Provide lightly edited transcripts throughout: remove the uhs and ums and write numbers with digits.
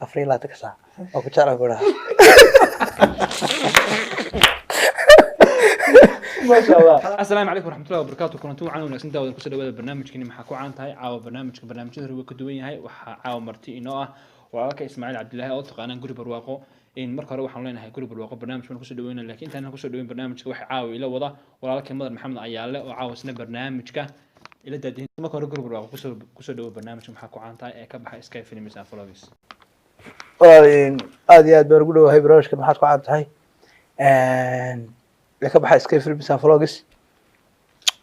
أفريلا تكسر أو كتير أقولها ما شاء الله. السلام عليكم ورحمة الله وبركاته. كنتوا معنا وناس انت ودكتور سدوا البرنامج كني محكوا عن تاي عاو برنامج هو كدوين هاي وعاو مرتي إنه وعاك إسماعيل عبد الله أوثق أنا نقول برواقه إن مركز روح لنا هاي كل برواقه برنامج من كسر دوينا لكن أنت أنا كسر دوين برنامج واحد عاو إلى وضع ولا لك مدر محمد عياله وعاو سنة برنامج كه إلى دادين مركز روح برواقه كسر دو برنامج محكوا عن تاي كبح إسكاي فيلم مثلا فلويس. هذه بقولوا هاي برامج كم حد قاعد هاي لكن بحس كيف مثلا فلوجس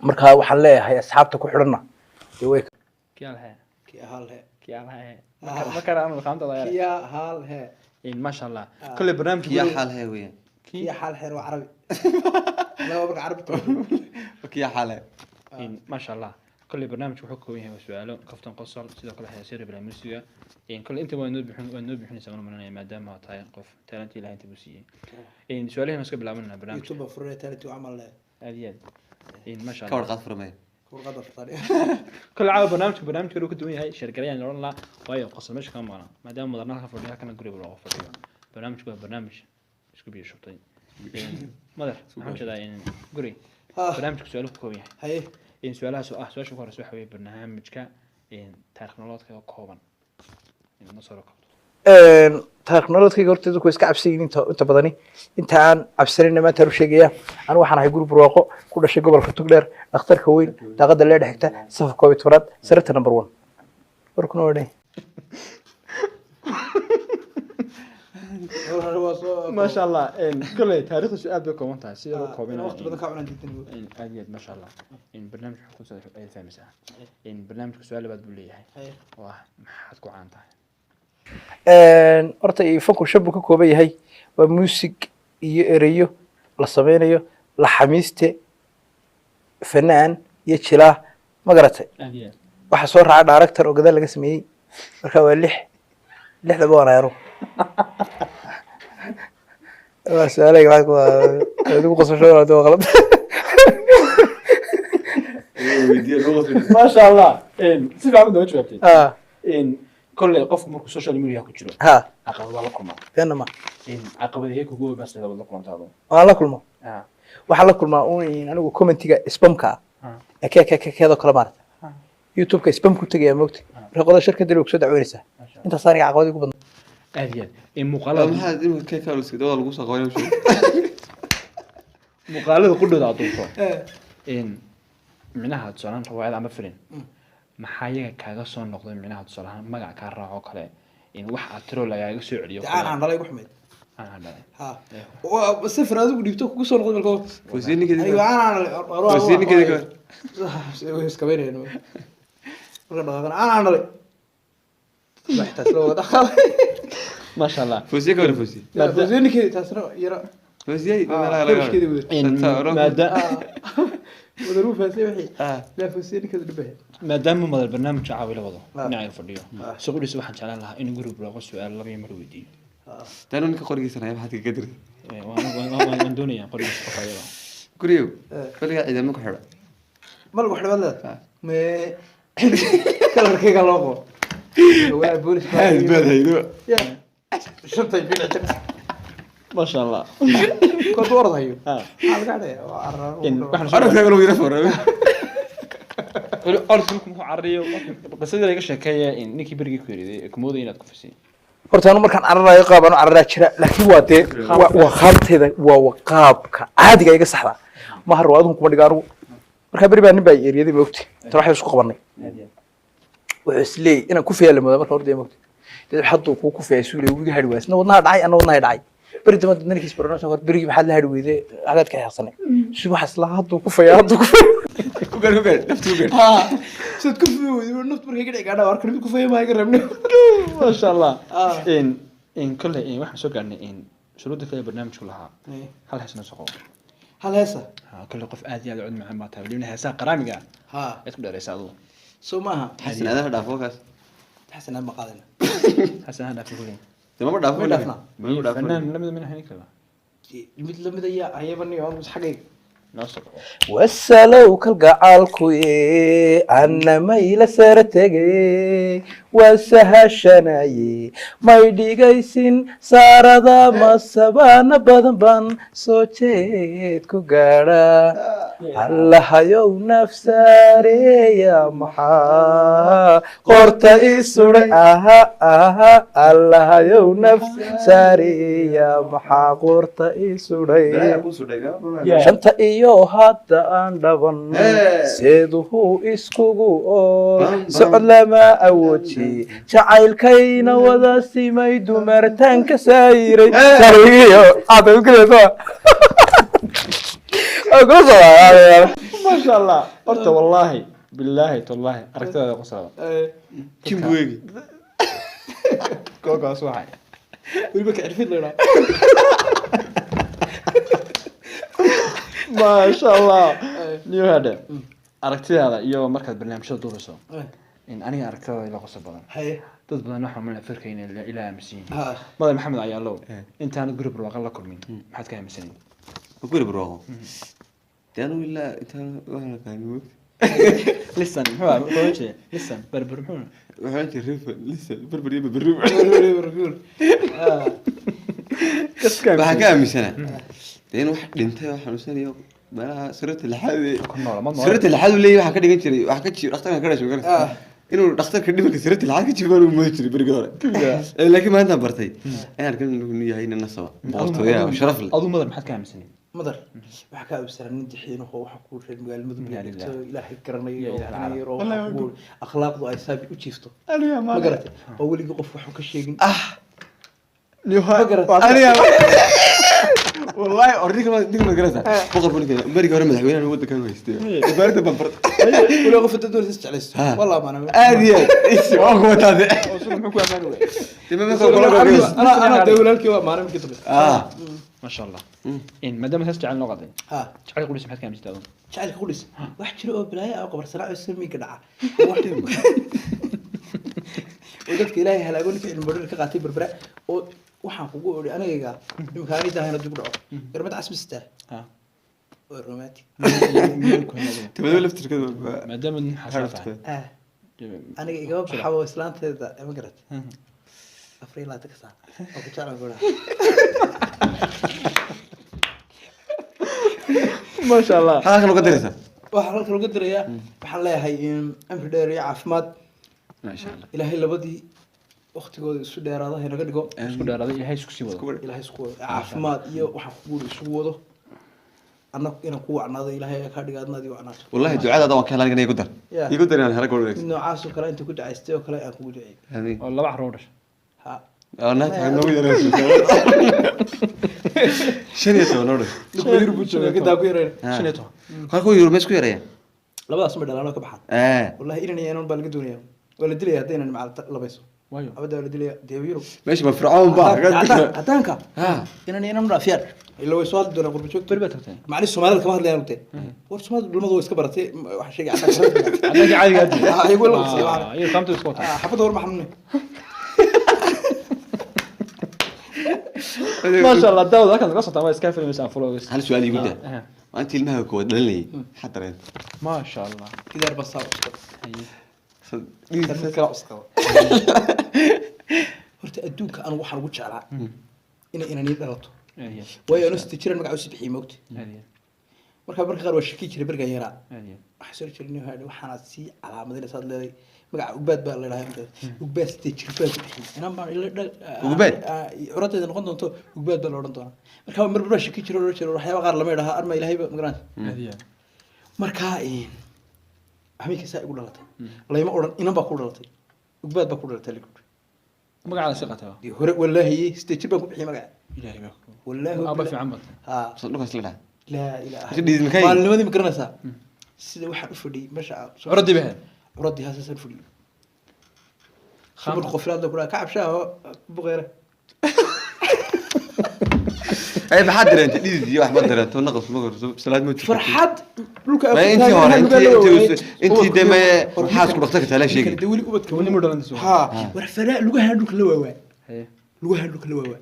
مركها وحلاها هي أصحابته كحرنا يويك كيالها كيالها ما كان أنا الخامة ضايع كيالها إن ما شاء الله كل برنامج كيا حالها وين كيا حال حلو عربي لا بقى عربي كيا حالها إن ما شاء الله كل برنامج وحكوا وياه وسؤاله كفتن قصر سيدا كل حاجة سير بلا موسيقى إن كل أنت وين بيحن يسمونه مننا ما دام تاي قف تالنتي لا أنت بوسية إن سؤاله هنا سكب لعملنا برنامج يوتيوب فرية تالت وعمل هذه إن ما شاء كور الله قاد فرمي ورقة فطاري كل عام برنامج كله كنت وياه شركة يعني نقول لا وياه قصر مش كم أنا ما دام مدرنا خفر كان نقول ولا غفر برنامج شو بيشوفين مدر أهم شيء ده إن قولي برنامج سؤاله كويه هاي إن سؤالها سؤال شو فرس وحوي برنامج كا إن تكنولوجيا كوبان إن نصرك تكنولوجيا قلت لك كويس كعبسين أنت بدني أنت عن عبسين ما تروح شيء أنا وحنا هيقول برواقه كل شيء قبل فتقدر أختار كوين تقدر اللي حكته صف كويت فرد سرت نمبر 1 وركنوا عليه ما شاء الله إن كل تاريخ السؤال بكم أنت سيروا كوبين وقت بدك أعمل جدا إن أجد ما شاء الله إن برنامج حكون سؤال أي ثاني ساعة إن برنامج سؤال بعد بقولي هاي واه حتكون عنده horta fanku shabu ka kooban yahay waa music iyo erayo la sameeyo la xamiiste fanaan iyo jilaa ma garatay waxa soo raaca director oo gadaal laga sameeyay marka waa lixda boonaaro waa su'aalaha waa ugu qosasho oo qalad ما شاء الله إن سبعة من دوتش وقتي إن كل قف مركز سوشيال ميديا كتير ها عقبة الله كلمة كانما إن عقبة هيك هو بس هذا الله كلمة هذا la kulmo waxa la kulmaa anigu commentiga spamka ka kala maarta youtube ka spam ku tagaya moogta raqada shirkadda lagu soo dacweynaysa inta saariga caqabadi ku badan أديان إن مقالة هذا كيف قالوا سكده والله قصة قوية وشو مقالة كله ده عطوفه إن منها تصلان رواية عم بفرين محايا كاغسون نقطة منها تصلان ما قاعد كارع عقله إن واحد ترى لا يجلس يعلي أنا عن رأي محمد أنا هذا ها والسفر هذا اللي بتوك كسر نقطة الكون وزيني كده أيوة أنا وزيني كده بس كبير هنا أنا عن رأي محتاج لو دخل ما شاء الله فوزيك ولا فوزي وزيني كده تسرع يرى فوزي لا كده إن ماذا وذروه فاسيحي لا فوزيني كده نبه ما دام ما البرنامج عاوي لوضع نعرف فرديو سقولي سبحان الله لها إن جروب لغة سؤال لا بيمر ودي تانو نك قرية سنة يبحث كقدر وأنا من دنيا قرية صفايا قريو فلقى إذا منك حرة ما لو حلو ولا ما كلام كي قالوا هو بوليس البلد هيدو يا شرطة يبين عجب ما شاء الله كنت ورد هيو حال قاعد إن أنا كانوا يرفعوا أرد منكم عريو بس إذا لقى شكاية إن نيكي برجي كوري كمودة إنها تكفسين horta anu markaan cararayo qaab anu cararaa jira laakiin waa dee waa qaabteeda waa qaabka caadiga iga saxda ma har waadun kuma dhigaanu marka bari baa nin baa yeeriyaday moogti tan waxay isku qabanay wuxuu isleeyay inaan ku fiyaalo moodo marka horta moogti dad hadduu ku fiyay suulay ugu hadhi waasna wadnaha dhacay ana wadnaha dhacay bari damad ninkiis barnaamij hor bari maxaa la hadhi weeyday hagaad ka xaqsanay subax isla hadduu ku fiyay وقال نفتو قال سد كفي ونفط بركي كده قاعد أورك نبي كفي ما يقربني ما شاء الله إن كل إن واحد سوق عني إن شروط في البرنامج كلها هل حسنا سقوا هل هسه كل قف آدي على عد مع ما تقولين هسا قرامي قا ها يتقدر يسألوا سو ماها حسن هذا دافوكاس حسن ما قادنا حسن هذا في كلين تمام دافو دافنا فنان لم من هنيك لا مثل يا هي بني يوم مش حقيقي نصر wasalow kalgacaalkuye annamayla sara tegay waa sahashanaye may dhigaysin saarada masabaana badan ban soo jeed ku gaadha allahayow nafsaareeya maxaa qorta ii suday allahayow nafsaareeya maxaa qorta ii suday shanta iyo hadda aan dhaban seeduhu iskugu oo socod lama awooji jacaylkayna wada simay dumartaanka saayiray ما شاء الله قلت والله بالله والله أركت هذا قصة كم بويجي كوكا صوحي weliba ka cirfid leeyahay ما شاء الله نيو هذا أركت هذا يو مركز برنامج شو دورسو إن أنا أركت هذا إلى قصة بدن haye dad badan waxa من فرقين إلى أمسين ha ماذا محمد عيالو أنت أنا جروب الواقع لكل مين ما حد كان مسنين بقول بروحه تانو إلا تانو وأنا كان يوقف لسه هو وجه لسه بربر محمد وحنت الريفة لسه بربر يبي بالربع كيف كان بحكي أمي سنة لأن واحد انتهى واحد سنة يوم ما سرت الحاد كنا ما سرت الحاد اللي واحد كده يجري واحد كده أختار كده شو قال إنه أختار كده بس سرت الحاد كده بقى ما يجري برجع لكن ما أنت برتي أنا كان إنه هاي النصابة بوستويا وشرف له أظن ماذا ما حد كان مسنين madar waxa ka absaran nin dixiin oo waxa ku reer magaalada mudug ilaahay garanayo akhlaaqdu ay saabi u jiifto ma garatay oo waliga qof wax ka sheegin والله أوريك ما ديك ما قرأتها بقر بني كذا أمريكا ولا مدحوين أنا ود كانوا يستوي بارد بنفرد ولا qof dadoo isjeclaysto والله ما أنا عادي إيش واقوى هذا أنا دولالكي ما أنا مكتوب ما شاء الله إن ما دام تسجع اللغة دي ها تعال قولي سمحت كم تستخدم جعل خلص واحد شرو بلاي أو قبر سرعة يسمي كدعة واحد وقلت إلهي هلا أقول لك المبرر كقاتي بربراء وحن قوي أنا يجا إمكاني ده هنا تقول قرمت عسم سته ها الروماتي تبدو لفتر كذا ما دام حصلت أنا جواب حوا إسلام هذا ما قرأت أفريق لا تكسر أو كتير أقولها ما شاء الله هذا كانوا قدرتها waxaan kala qadarayaa waxaan leeyahay amri dheer iyo caafimaad ما شاء الله ilaahay labadii waqtigooda isu dheeraadahay naga dhigo isku dheeraaday ilaahay isku sii wado ilaahay isku wado caafimaad iyo waxaan ku guur isugu wado anna inaan ku wacnaado ilaahay ka dhigo adnaad iyo wacnaato والله الدعاء هذا وكان لنا يقدر يقدر أنا هلا أقول لك mid noocaas oo kale inta ku dhacaystay oo kale aan kugu duceeyay هذه والله بحر ورش ha أنا تعلم ويا شنو يسوي نوري yar buu joogaa ka daa ku yareen شنو كاكو يورو مسكو يا ريان labadaas ma dhalaan oo ka baxan wallahi inaan inaan baa laga doonayaa wala dilay hadaynan macal labayso وايو abada wala dilay deebiiro ماشي ما فرعون بقى hadaanka ها inaan inaan dhaafiyaan ila way soo hadli doonaa qurbo joogto بربا تكتين macni Soomaalida kama hadlayaan ugtay war Soomaalida dhulmadu way iska baratay waxa sheegay عندك عادي قد ay wala qasay ايه فهمت الصوت xabada war maxamne ما شاء الله داود كان قصة ما يسكافر مثلا فلوس هل سؤال يقول ده وأنت المها كود لي حتى رين ما شاء الله كده بس صار صدق kala cusqaba horta adduunka aan waxaan ugu jeclaa inaan ii dhalato هذه waayo anu sita jiran magac u sibixii moogta هذه marka marka qaar waa shaki jiray bergan yaraa هذه waxa soo jirnay waxaan si calaamadina saad leeday magac ugbaad baa leedahay ugbaad sita jir baa ku bixin inaan baan ila Ugbaad? curadeeda noqon doonto ugbaad baa la oran doonaa marka mar baa shaki jiro loo jiro waxyaabo qaar lama yiraahdo arma ilaahay ba magaraan هذه marka habeenkii saa igu dhalatay layma oran inan baa ku dhalatay ugbaad baa ku dhalatay ligu ما على ثقتها dii hore wallahi sita jir baa ku bixin magac إلهي بك wallahi أبا في عمك ha صدق أصلا لا إله تدي المكاين. ما لماذا مقرنسا سيدا واحد أفردي مش ردي بها ردي هذا سر فردي خام. خبر الخفرات ده كلها كعب شاه بغيره أي بحضر أنت دي واحد بدر أنت ونقص مقر سلاد موت فرحات لوك ما أنت هون أنت دم حاسك بختك على شيء دولي قبض كوني مدرن سو ها ورفلاء لوجها لوك لواوا هي لوجها لوك لواوا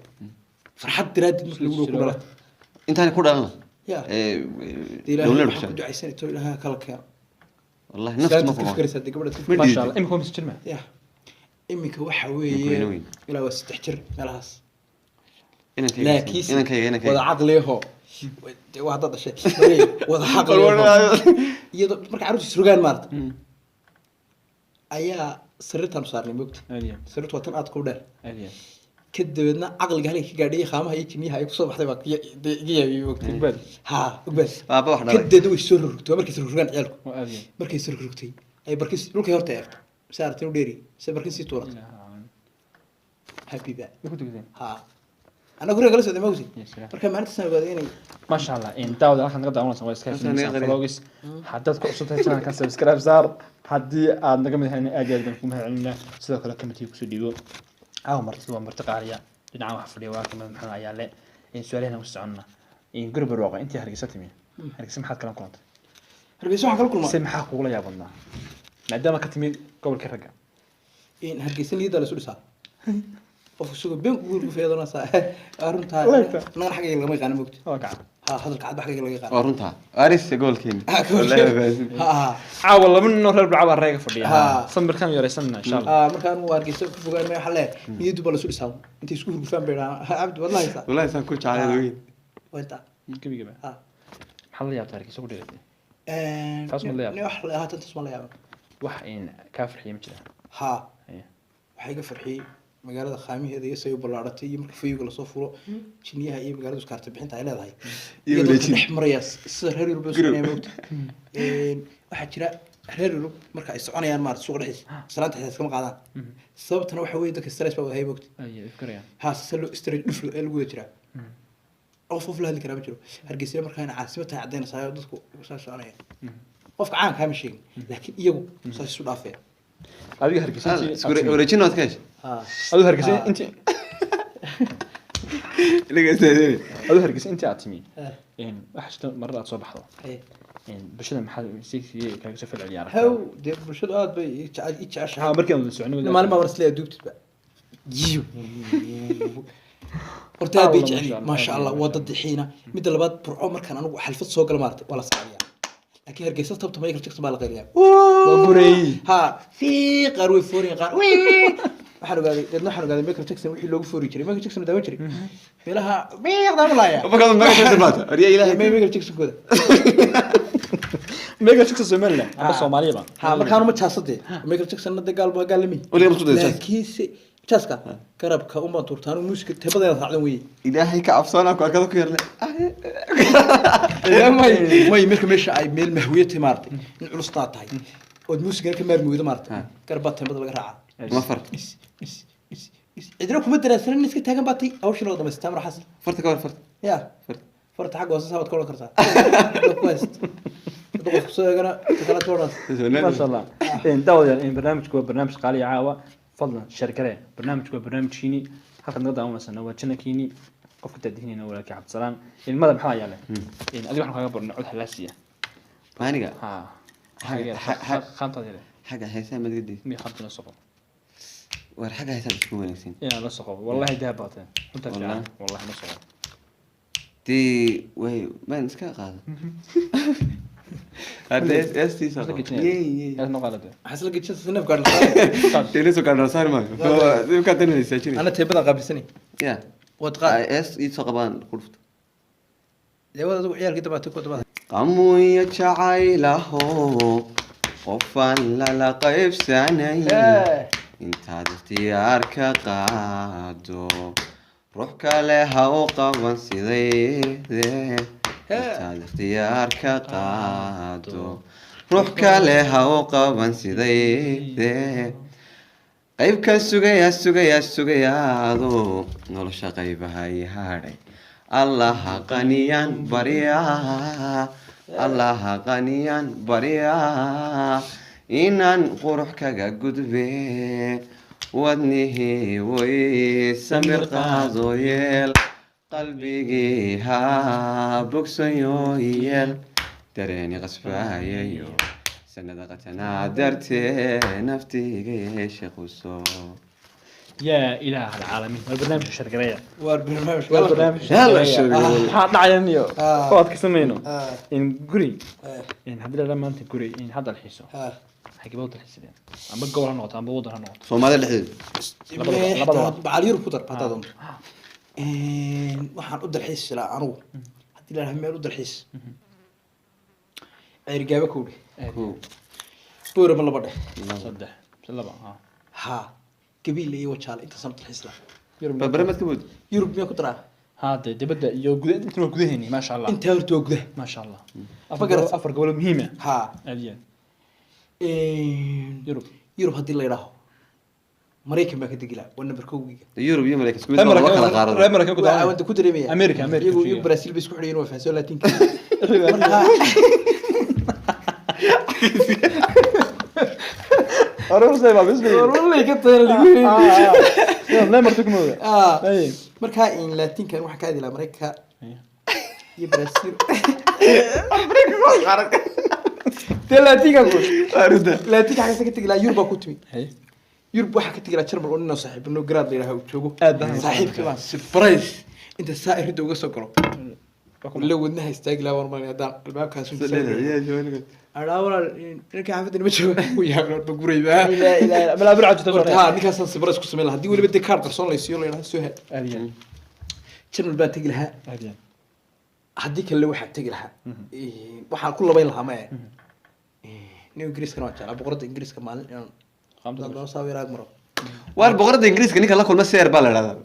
فرحات دراد مثل لوك كلها أنت هني كودا يا دولة إلهي بحشان كنت عايزين تقول لها كلا كان والله نفس ما تفكر فهم صدق قبل ما ما دي- شاء الله imika waa masjid ma يا إمك waxa Imika weyne weeye weyn. ilaa waa saddex jir meelahaas inankayga laakiinse inankayga wada caqliho waa hadda dhashay wada caqliho iyadoo marka carruurtiis rogaan maarta ayaa sariirtaan u saarnay moogta aliya sariirtu waa tan aad ku dheer aliya kadibna caqliga halka ka gaadhay qaamaha iyo jinniyaha ay ku soo baxday baa iga yaabiyay moogta ugbaad ha ugbaas baaba wax dhalay kadibna way soo rogtay markay soo rogaan ciyaalku waa aliya markay soo rogtay ay barkis dhulkay horta eegto saartin u dheeri se barkis si tuurat happy ba ku dugdeen ha ana guriga kala soo moogta yes marka maalinta sana ogaaday inay ما شاء الله إن داود أخذ نقطة أول سنة ويسكت أصلاً يغري. فلوجس حددت قصة هاي كان سبسكرايب صار حدي عاد نقمة هني أجل بنكم هالنا سيدا كلا كم تيجي كسوديو أو مرتقى عليا لنعم حفلي واكم من حنا عيالي إن سؤالنا مستعنا إن قرب الواقع أنت هرقستي مين هرقسم حد كلام كنت hargeysa waxaan kala kulmaa سمح حق ولا يا بنا maadaama ka timid gobolka ragga in hargeysa niyada la isu dhisaa qofku sugo beenku guurku feedona saa aruntaa Leeta. naga xagga laga yaqaan moogta oo gacan ha hadalka cad xagga laga yaqaan waa runtaa aris goolkeeni Ha, wallahi baasin ha ha caawa laba nin oo reer bilcaba reega fadhiya Ha. samirkan yaraysanna insha Allah ah markaan uu hargeysa ku fogaan ma xalee niyadu baa la isu dhisaa intay isku hurgufaan bay dhahaan abdi wallahi saa wallahi saan ku jeclay weyn wanta gabi gabi ha maxaa la yaabtaa hargeysa ku dhigay taas ma la yaab? ne wax la haatan taas ma la yaab wax in ka farxiyo ma jira ha Haya. waxay ga farxiyay magaalada qaamiheeda iyo say u ballaaratay iyo marka fayuga lasoo fulo jinniyaha iyo magaalada iskaarta bixinta ay leedahay Iyo iyadoo wareejin. dhex maraya sida reer Yurub soconaya moogta waxaa jira reer Yurub marka ay soconayaan maarta suuqa dhexdiisa salaanta xisaas kama qaadaan sababtana waxa weeye dadka stress baa wada hay moogta ay ifkarayaan ha salo stress dhif ee lagu wada jiraa qof la hadli karaa ma jiro hargeysa markaana caasimad tahay cadeynaysaa dadku saa soconaya qofka caanka ma sheegin laakiin iyagu saas isu dhaafeen adiga hargeysa isku wareejin waad ka heshay ha adiga hargeysa inti adiga hargeysa inti aad timi ha in wax jirta marada aad soo baxdo in bulshada maxaa si kaaga soo falceliyaa haw dee bulshadu aad bay i jeceshahay ha markii aan socnay maalin baa warsleeya duugtidba jiyo horta aad bay jeceli maasha allah waa dad dixiina midda labaad burco markaan anigu xalfad soo gala maartay waa la saabiyaa laakiin hargeysa tabta Michael Jackson baa la qayliyaa waa buray ha fi qaar way fooriyeen qaar waxaan ogaaday Michael Jackson wixii loogu foori jiray Michael Jackson daawan jiray meelaha biiqda malaya markaad magaca timaado ariya ilaahay Michael Jackson kooda mega success Soomaaliya ama Soomaaliya ba ha markaan uma jaasadee Michael Jackson na dagaal baa gaalami waliga masku dayay laakiin si jaaska garabka uma turtaan muusiga tebadeeda raacdan weeye ilaahay ka cabsoona ku arkada ku yarle may marka meesha ay meel mahwiyad maartay in culus tahay oo muusiga ka maarmi weydo maartay garba teebada laga raaca ma far idina kuma daraasanin iska taagan baatay hawshan oo dhameystaa mar xasan farta ka war farta ya farta farta xaq hoose sabad kolan kartaa quest dadku soo eegana kala tooran ما شاء الله إن داود إن برنامجك هو برنامج قالي عاوة فضلا شركة برنامجك هو برنامج كيني هذا نقدر أول مثلا هو كنا كيني قف تدهيني أنا ولا كعبد السلام إن ماذا بحال يعني إن أدي واحد خبر نعود حلاسية maaniga ها خامطة دي xaga haysaa mad gadi مي خامطة نصقه war xaga haysaa isku wanaagsan يا نصقه والله ده باطن أنت والله. والله نصقه tii way man iska qaado hadda esti soo يا نقال ده xasla gidsan sinaf gaar tele soo qaado saar ma ka tanaysa jiri ana teebada qaabisani ya wad qaad es ii soo qabaan qulfta leewada ugu ciyaalkii dabaatay ku dabaatay qamuya jacaylaho qofaan lala qaybsanay intaad ikhtiyaarka qaado ruux kale ha u qaban sidayde intaad ikhtiyaarka qaado ruux kale ha u qaban sidayde qaybkan sugayaado nolosha qaybaha i hadhay allaha qaniyan baryaa allaha qaniyan baryaa inaan qurux kaga gudbe wadnihii way samir qaado yeel qalbigii ha bogsayo yeel dareeni qasbayayo sanada qatanaa dartee naftiga yeeshe quso يا إله العالمين البرنامج الشرقية والبرنامج البرنامج يلا الشرقية. maxaa dhacaya niyo Ah. waad ka samayno Ah. in guri Ah. in haddii la maanta guri in hadda la xiiso ها xagiba u dalxiisadeen amba gobol ha noqoto amba waddan ha noqoto soomaalida dhexdeeda labadaba. بعد يوروب كتر بعد هذا waxaan u dalxiis ilaa anugu haddii la meel u dalxiis ceerigaaba kowdhe boora ma laba dheh saddex mise laba ha gabiil iyo wajaale intaasaan u dalxiis laa barnaamij ka bood yurub miyaa ku daraa haade dibadda iyo guda intan waa gudaheeni maasha allah intaa horta waa gudaha maasha allah garat- afar gobol muhiim ah ha aadiyaan yurub yurub haddii la yidhaaho maraykan baa ka degi lahaa waa number kowgiga yurub iyo maraykan isku mid ma laba kala qaarada reer maraykan ku waa daran wada ku dareemaya America, America iyagu fiiga. iyagu Brazil bay isku xidhayeen waa fahansan laatinka arusay baa bisbi wallahi ka tayar ligu neymar tukmooda ay marka in laatinkan waxa ka hadii la marayka iyo Brazil dee laatinka ku laatinka xagga ka tagi lahaa yurub baa ku timi hay yurub waxa ka tagi lahaa Jarmal oo nin oo saaxiibno garaad la yiraahdo joogo Aad baan- saaxiibkii baa surprise inta saa irida uga soo galo la wadnaha istaagi lahaa war maana hadaan albaabkaas u araa walaal ninka xaafadda ma joogo ku yaabno bagurayba ila ila bala burca jirta soo ha ninkaas surprise ku sameyn lahaa haddii weliba dee kaar qarsoon la siiyo la yiraahdo soo had aadiyaan Jarmal baa tagi lahaa aadiyaan haddii kale waxaa tegi lahaa waxaan ku labayn lahaa maya nin ingiriiskana waa jeclaa boqorada ingiriiska maalin inaan qaamta loo saawiraag maro waar boqorada ingiriiska ninka la kulma seer baa la dhahdaa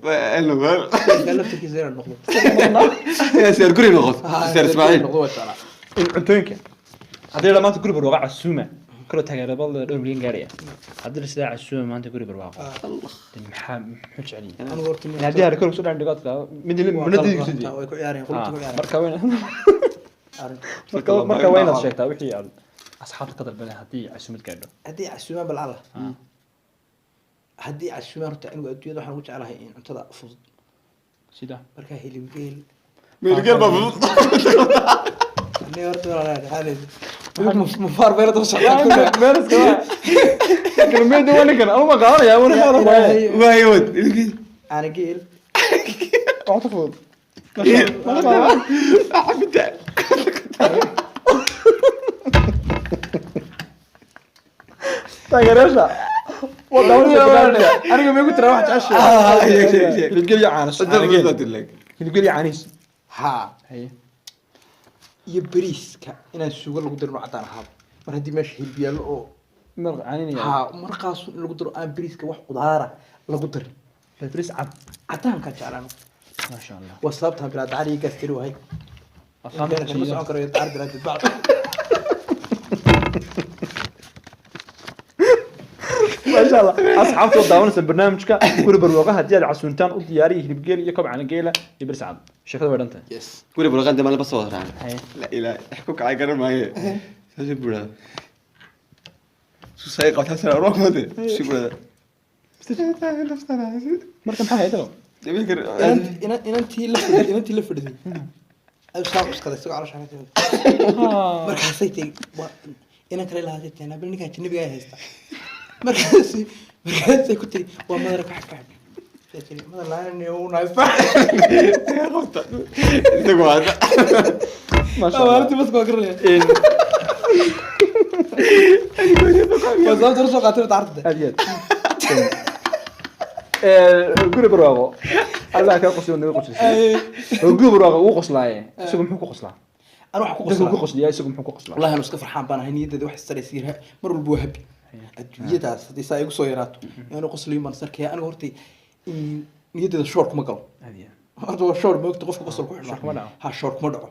kaa laftarkiisa inaan noqdo seer guri noqoto seer ismaaciil noqdo waa jeclaa in cuntooyinka haddii la maanta guri barwaaqo casuuma kala taageerabada dhowr milyan gaaraya haddii la sidaa casuuma maanta guri barwaaqo maxaa muxuu jecel yahay anigu horta in haddii hare kale soo dhaan dhigaad kaa mid munadii ku sidii way ku ciyaareen qolka ku ciyaareen marka weyn arrin marka weynaad sheegtaa wixii aad asxaabta ka dalbanay haddii casuumad gaadho haddii casuumaan bal alla haddii casuumaan horta anigu adduunyada waxaan ugu jeclahay in cuntada fudud sida markaa hilib geel meelgeel baa fudud aniga horta walaalaa xaalay mufaar beelada u socdaa meelaska waa kalmeeda waa ninkan aluma qaadanaya wana qaadanaya waayo wad ana geel waxta fudud xabita taageerasha aniga ma igu tira wax jeceshay hilibgel iyo caanis hilibgel iyo caanis ha haye iyo bariiska inaan suugo lagu darin oo cadaan ahaaba mar haddii meesha hilib yaallo oo mar caaninaya ha markaas in lagu daro aan bariiska wax qudaara lagu darin bris cad cadaanka jeclaan ma sha Allah waa sababta bilaa dacar iyo gaas tiri wahay afaan kama socon karayo dacar bilaa dibaac ما شاء الله اصحاب تضاون برنامجك كل برواقه ديال عسونتان او دياري هلبجيل iyo kob aan geela iyo birsacad sheekada wadanta yes guri burqan dama la soo raan hay la ila xku kacay garan maayo saasi bura su say qabta sara roomade si bura marka maxaa haydo deebinkar inantii la fadhiday ay saaq iskada isaga caloosha markaasay tay inan kale lahaatay tana bal ninka jinabiga ay haysta markaasay ku tiri waa madara ka xad madar laan uu nayfa isagu waa ما شاء الله maalintii baska waa garanaya in waa sababta la soo qaatay dacartada hadiyad guri barwaaqo allah ka qosyo naga qosyo guri barwaaqo uu qoslaaye isagu muxuu ku qoslaa أنا واحد dadku ku كوكو qosliyaa isagu muxuu ku qoslaa والله أنا مسك فرحان بأنا هني يدي واحد استري يصير مر البوهبي الدنيا هذه سايق صيرات أنا قصلي من سر كي أنا قلتي يدي الشورك ما قال hadiya هذا الشورك ما يكتب قصل قصل كل شورك ما دعو. ها الشورك ما دعو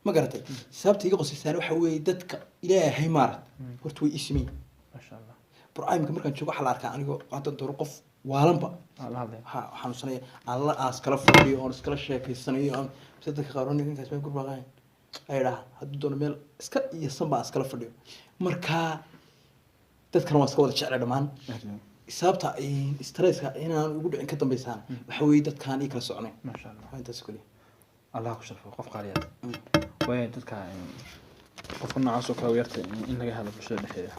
ما قرأت سبت يجي قصي ثاني وحوي دتك إلى هي مارت قلت اسمي ما شاء الله برأيي كم كان شو حلا أركان أنا قعدت أدور قف وعالم الله هذا ها حنصني الله أسكال فودي أو أسكال شيء السنة أو سيدك قاروني كان كاسمين كل بعين ayda hadduu doono meel iska iyo sanba iskala fadhiyo marka dadkan waa iska wada jecel dhamaan sababta stresska inaan ugu dhicin ka dambeysaan waxa weeye dadkan ii kala socnay ما شاء الله waa intaas kaliya الله ku sharfo qof qaaliyaad way dadka qofka noocaas oo kale u yartay in laga helo bulshada dhexdeeda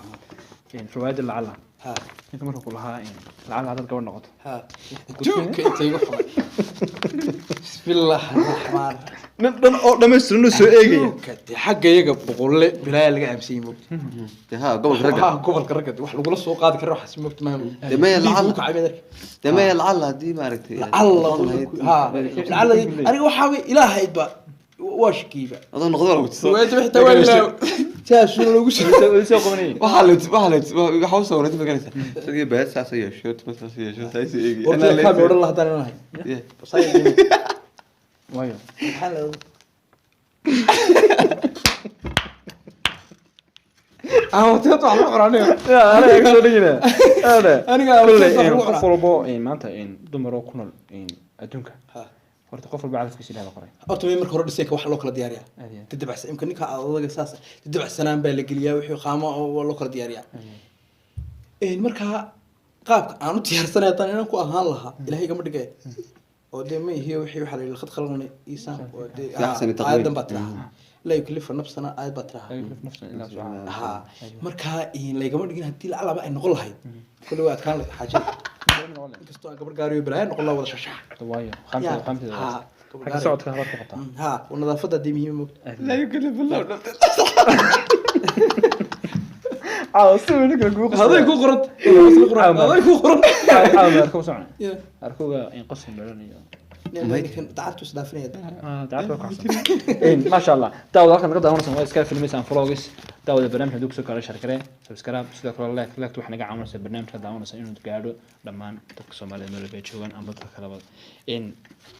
riwaayadda lacala ha ninka markuu ku lahaa lacala haddaad gabadh noqoto ha juuka inta igu xumay bismillah arrahmaan nin dhan oo dhammaystiran oo soo eegaya juuka dee xagga iyaga boqolle bilaaya laga aaminsan moogta ها قبل ha رجع gobolka ragga wax lagula soo qaadi karo waxaas moogta maaha دمية لعل kacay دمية لعل دي ما عرفت lacala aniga waxaa wey ilaahaydba waa shakiiba أظن نقدر وتصل waata xitaa waa ilaa saasuna lagu soo soo qabanayay وحلت حوسة ولا تبغى كنسة تجي بيت ساسية شو تمثل ساسية شو ساسية warkii ka odhan lahaa hadaan nahay waayo aan tato wax qoranayo aniga soo dhigina aniga qof walbo maanta dumar oo ku nool adduunka horta qof walba calafkiisa ilaahay qoray horta way marka hore dhisayka wax loo kala diyaariyaa tadabacsan imka ninka adaga saas tadabacsanaan baa la geliyaa wixii qaamo oo loo kala diyaariyaa marka qaabka aan u diyaarsanay tan inaan ku ahaan lahaa ilaahay gama dhigay oo de ma yihiin wixii waxa la yiri khad qalqalnay iisaan oo de aadan batra la yuklifa nafsana aad batra ha marka la gama dhigin hadii la alaba ay noqon lahayd kullu waad kaan lahayd xaajada inkastoo gabar gaariyo bilaay noqon la wada shashax waayo khamsada xagga socodka habar ku qabtaa ha ونظافه دي muhiim لا يكلف الله عاوسو نك لو هذا يكون قرط هذا يكون قرط اركو سمعنا اركوغا ان قسم بلانيو لكن تعبت سدافنيه تعبت ما شاء الله داود halkan ka daawanaysan waa iska filmaysan vlogs daawada barnaamijka dugsiga soo kala shirkare subscribe sidoo kale like wax naga caawinaysa barnaamijka daawanaysa inuu gaadho dhammaan dadka Soomaaliyeed meel ay joogaan ama dadka kale